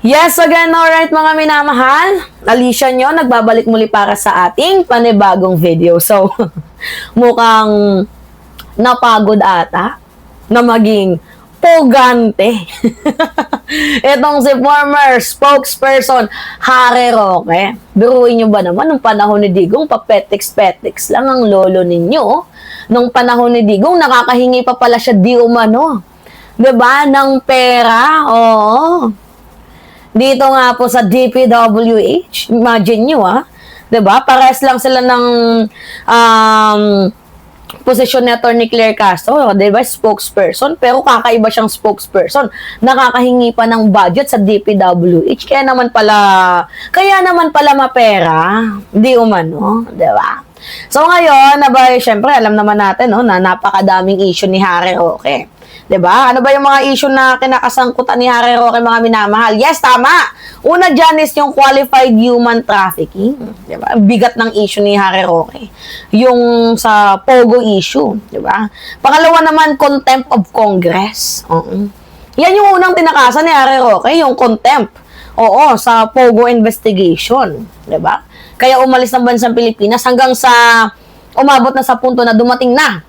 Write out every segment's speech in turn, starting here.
Yes, again, alright mga minamahal. Alicia nyo, nagbabalik muli para sa ating panibagong video. So, mukhang napagod ata na maging pugante. Itong si former spokesperson Harry Roque. Biruin nyo ba naman, nung panahon ni Digong, papetiks-petiks lang ang lolo ninyo. Nung panahon ni Digong, nakakahingi pa pala siya di umano. 'Di ba? Ng pera. Oo. Dito nga po sa DPWH, imagine nyo 'di ba? Pares lang sila ng posisyon ni Atty. Claire Castro, 'di ba? Spokesperson, pero kakaiba siyang spokesperson. Nakakahingi pa ng budget sa DPWH. Kaya naman pala mapera, di umano, 'di ba? So ngayon, syempre alam naman natin na napakadaming issue ni Harry Roque. 'Di ba? Ano ba yung mga issue na kinakasangkutan ni Harry Roque, mga minamahal? Yes, tama. Una dyan is yung qualified human trafficking. 'Di ba? Bigat ng issue ni Harry Roque. Yung sa Pogo issue, 'di ba? Pangalawa naman, contempt of Congress. Yan yung unang tinakasan ni Harry Roque, yung contempt. Oo, sa Pogo investigation, 'di ba? Kaya umalis ng bansang Pilipinas hanggang sa umabot na sa punto na dumating na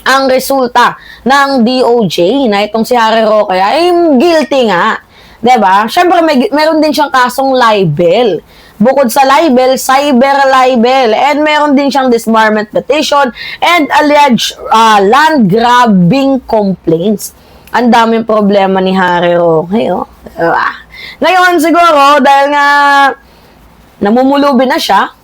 ang resulta ng DOJ na itong si Harry Roque ay guilty nga. 'Di ba? Syempre meron din siyang kasong libel. Bukod sa libel, cyber libel, and meron din siyang disbarment petition and alleged land grabbing complaints. Ang daming problema ni Harry Roque, Diba? Ngayon siguro dahil nga namumulubi na siya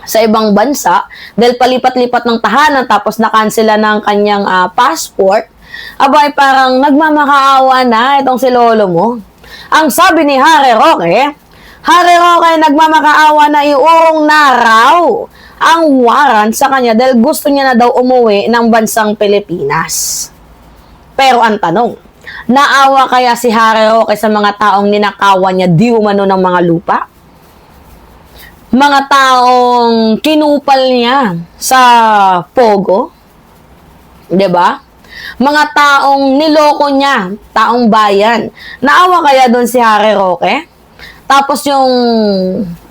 sa ibang bansa dahil palipat-lipat ng tahanan tapos na-cancela ng kanyang passport, abay parang nagmamakaawa na itong si lolo mo. Ang sabi ni Harry Roque nagmamakaawa na iurong na raw ang warrant sa kanya dahil gusto niya na daw umuwi ng bansang Pilipinas. Pero ang tanong, naawa kaya si Harry Roque sa mga taong ninakawan niya di umano ng mga lupa? Mga taong kinupal niya sa Pogo, 'di ba? Mga taong niloko niya, taong bayan. Naawa kaya doon si Harry Roque? Tapos yung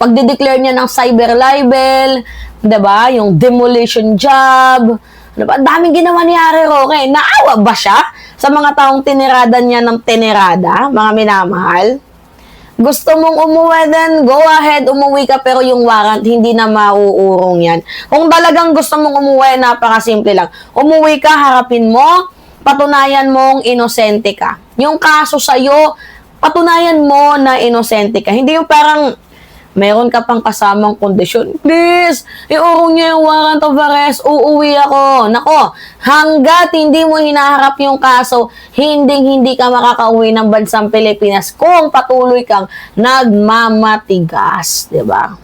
pagde-declare niya ng cyber libel, 'di ba? Yung demolition job, 'di ba? Daming ginawa ni Harry Roque. Naawa ba siya sa mga taong tinirada niya ng tinirada, mga minamahal? Gusto mong umuwi din, go ahead, umuwi ka, pero yung warrant, hindi na mauurong yan. Kung talagang gusto mong umuwi, napakasimple lang. Umuwi ka, harapin mo, patunayan mong inosente ka. Yung kaso sa'yo, patunayan mo na inosente ka. Hindi yung parang, meron ka pang kasamang kondisyon. Please, iurong niyo yung warrant of arrest, uuwi ako. Nako, hanggat hindi mo hinaharap yung kaso, hindi ka makakauwi ng bansang Pilipinas kung patuloy kang nagmamatigas. Diba?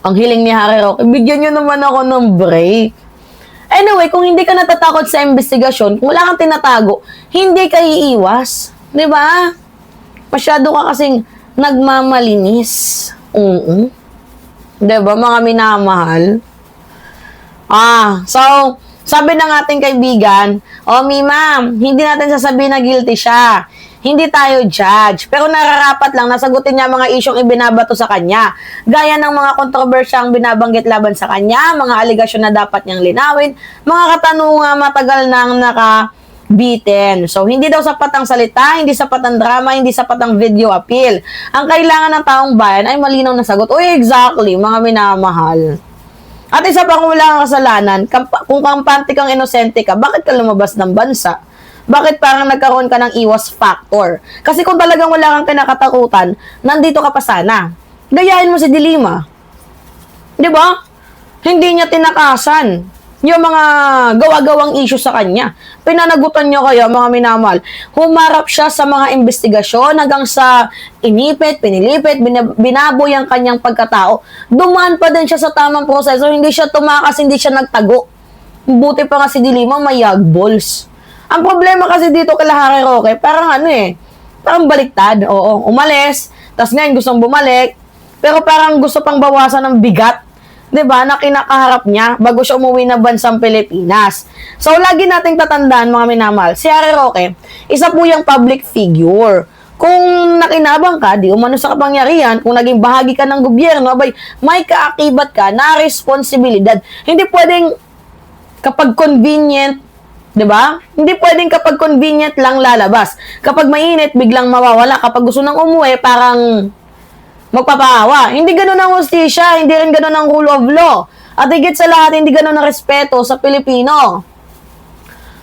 Ang hiling ni Harry Roque, bigyan niyo naman ako ng break. Anyway, kung hindi ka natatakot sa investigasyon, kung wala kang tinatago, hindi ka iiwas. Diba? Masyado ka kasing nagmamalinis. Diba, mga minamahal? So, sabi ng ating kaibigan, ma'am, hindi natin sasabihin na guilty siya. Hindi tayo judge. Pero nararapat lang na sagutin niya mga isyong ibinabato sa kanya. Gaya ng mga kontrobersyang binabanggit laban sa kanya, mga aligasyon na dapat niyang linawin, mga katanungan matagal nang bitin. So, hindi daw sapat ang salita, hindi sapat ang drama, hindi sapat ang video appeal. Ang kailangan ng taong bayan ay malinaw na sagot. Exactly, mga minamahal. At isa pa, kung wala kang kasalanan, kung kampante kang inosente ka, bakit ka lumabas ng bansa? Bakit parang nagkaroon ka ng iwas factor? Kasi kung talagang wala kang kinakatakutan, nandito ka pa sana. Gayahin mo si Dilima. Di ba? Hindi niya tinakasan yung mga gawa-gawang issue sa kanya. Pinanagutan niyo kaya, mga minamahal. Humarap siya sa mga investigasyon hanggang sa inipit, pinilipit, binaboy ang kanyang pagkatao. Dumaan pa din siya sa tamang proseso. Hindi siya tumakas, hindi siya nagtago. Buti pa nga si Dilima, may yagballs. Ang problema kasi dito kay Harry Roque, parang parang baliktad. Oo, umalis, tas ngayon gustong bumalik, pero parang gusto pang bawasan ng bigat, 'di ba, na kinakaharap niya bago siya umuwi ng bansang Pilipinas. So, lagi nating tatandaan, mga minamahal, si Harry Roque, isa po yung public figure. Kung nakinabang ka, di umano sa kapangyarihan, kung naging bahagi ka ng gobyerno, abay, may kaakibat ka na responsibilidad. Hindi pwedeng kapag convenient, di ba? Hindi pwedeng kapag convenient lang lalabas. Kapag mainit, biglang mawawala. Kapag gusto nang umuwi, parang magpapaawa. Hindi ganun ang hustisya, hindi rin ganun ang rule of law. At higit sa lahat, hindi ganun ang respeto sa Pilipino.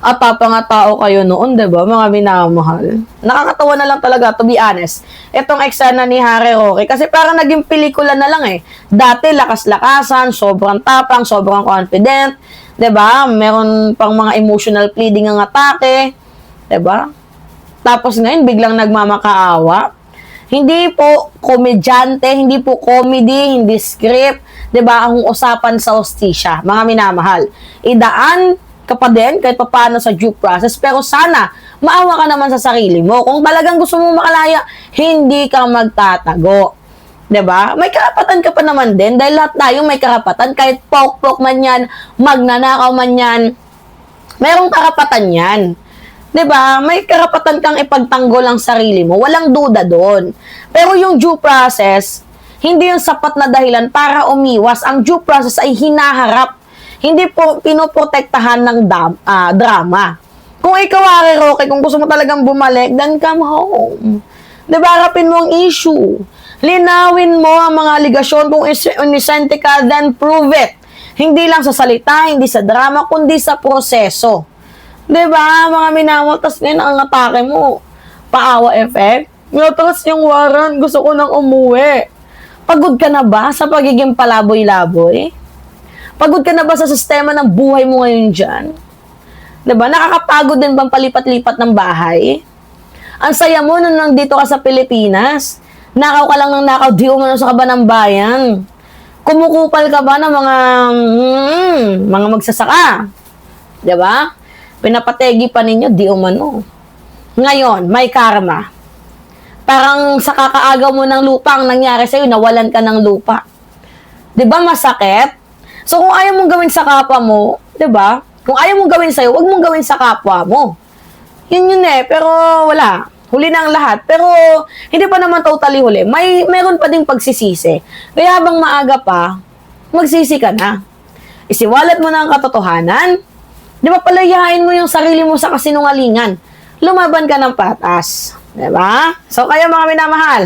At nga tao kayo noon, diba? Mga minamahal. Nakakatawa na lang talaga, to be honest. Itong eksena ni Harry Roque, kasi parang naging pelikula na lang eh. Dati, lakas-lakasan, sobrang tapang, sobrang confident, diba? Meron pang mga emotional pleading ang atake, diba? Tapos ngayon, biglang nagmamakaawa. Hindi po komedyante, hindi po comedy, hindi script, diba? Ang usapan sa hustisya, mga minamahal. Idaan ka pa din kahit paano sa due process, pero sana maawa ka naman sa sarili mo. Kung talagang gusto mo makalaya, hindi ka magtatago. 'Di ba? May karapatan ka pa naman din dahil lahat tayo may karapatan, kahit pok-pok man 'yan, magnanakaw man 'yan. Merong karapatan 'yan. 'Di ba? May karapatan kang ipagtanggol ang sarili mo, walang duda doon. Pero yung due process, hindi yung sapat na dahilan para umiwas. Ang due process ay hinaharap, hindi po pinoprotektahan ng drama. Kung ikaw, Harry Roque, kung gusto mo talagang bumalik, then come home. Diba, harapin mo ang issue. Linawin mo ang mga aligasyon. Kung inisente ka, then prove it. Hindi lang sa salita, hindi sa drama, kundi sa proseso. Diba, mga minamahal, tas ngayon ang atake mo, paawa effect. Tapos yung warrant, gusto ko nang umuwi. Pagod ka na ba sa pagiging palaboy-laboy? Pagod ka na ba sa sistema ng buhay mo ngayon dyan? Diba? Nakakapagod din bang palipat-lipat ng bahay? Ang saya mo nung nandito ka sa Pilipinas. Nakaw ka lang ng nakaw, di umano sa kaba ng bayan. Kumukupal ka ba ng mga magsasaka? Diba? Pinapategi pa ninyo, di umano. Ngayon, may karma. Parang sa kakaagaw mo ng lupa, ang nangyari sa'yo, nawalan ka ng lupa. Diba masakit? So, kung ayaw mong gawin sa kapwa mo, 'di ba? Kung ayaw mong gawin sa'yo, huwag mong gawin sa kapwa mo. Yun eh. Pero wala. Huli na ang lahat. Pero hindi pa naman totally huli. Meron pa ding pagsisisi. Kaya habang maaga pa, magsisi ka na. Isiwalat mo na ang katotohanan. Di ba, palayain mo yung sarili mo sa kasinungalingan. Lumaban ka ng patas. Di ba? So, kaya mga minamahal,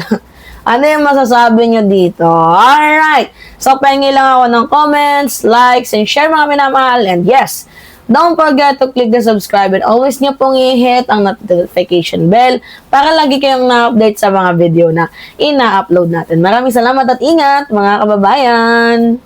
ano yung masasabi nyo dito? Alright. So, pahingi lang ako ng comments, likes, and share mga minamahal. And yes, don't forget to click the subscribe and always nyo pong i-hit ang notification bell para lagi kayong na-update sa mga video na ina-upload natin. Maraming salamat at ingat mga kababayan!